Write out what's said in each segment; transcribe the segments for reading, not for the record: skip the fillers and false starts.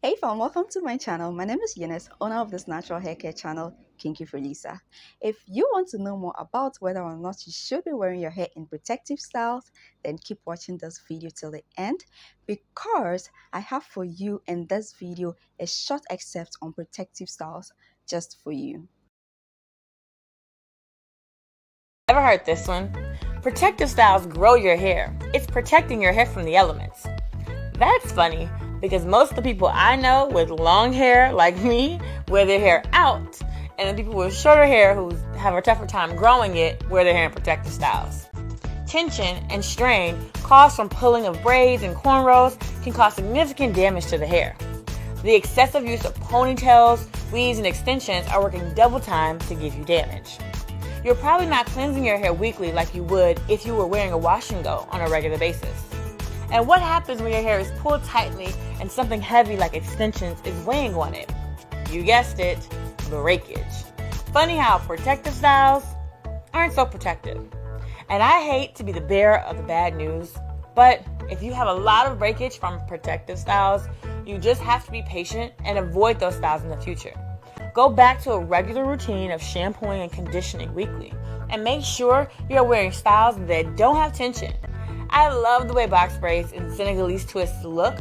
Hey fam, welcome to my channel. My name is Eunice, owner of this natural hair care channel, Kinky for Lisa. If you want to know more about whether or not you should be wearing your hair in protective styles, then keep watching this video till the end because I have for you in this video a short excerpt on protective styles just for you. Ever heard this one? Protective styles grow your hair. It's protecting your hair from the elements. That's funny because most of the people I know with long hair, like me, wear their hair out, and the people with shorter hair who have a tougher time growing it wear their hair in protective styles. Tension and strain caused from pulling of braids and cornrows can cause significant damage to the hair. The excessive use of ponytails, weaves, and extensions are working double time to give you damage. You're probably not cleansing your hair weekly like you would if you were wearing a wash and go on a regular basis. And what happens when your hair is pulled tightly and something heavy like extensions is weighing on it? You guessed it, breakage. Funny how protective styles aren't so protective. And I hate to be the bearer of the bad news, but if you have a lot of breakage from protective styles, you just have to be patient and avoid those styles in the future. Go back to a regular routine of shampooing and conditioning weekly, and make sure you're wearing styles that don't have tension. I love the way box braids and Senegalese twists look,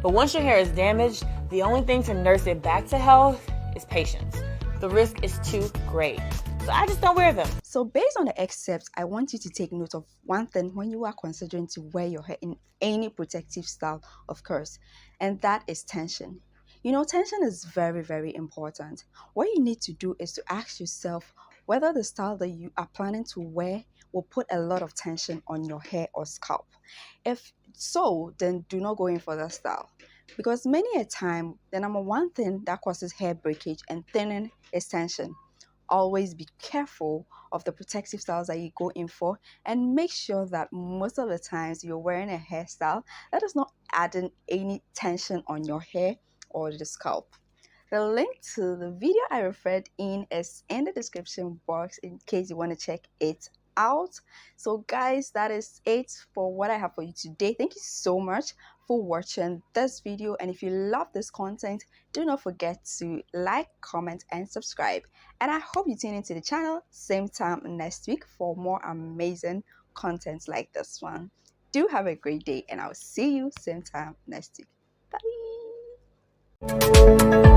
but once your hair is damaged, the only thing to nurse it back to health is patience. The risk is too great, so I just don't wear them. So based on the excerpt, I want you to take note of one thing when you are considering to wear your hair in any protective style, of course, and that is tension. You know, tension is very, very important. What you need to do is to ask yourself whether the style that you are planning to wear will put a lot of tension on your hair or scalp. If so, then do not go in for that style. Because many a time, the number one thing that causes hair breakage and thinning is tension. Always be careful of the protective styles that you go in for, and make sure that most of the times you're wearing a hairstyle that is not adding any tension on your hair or the scalp. The link to the video I referred in is in the description box in case you want to check it out. So guys, that is it for what I have for you today. Thank you so much for watching this video, and if you love this content, do not forget to like, comment, and subscribe. And I hope you tune into the channel same time next week for more amazing content like this one. Do have a great day, and I'll see you same time next week. Bye.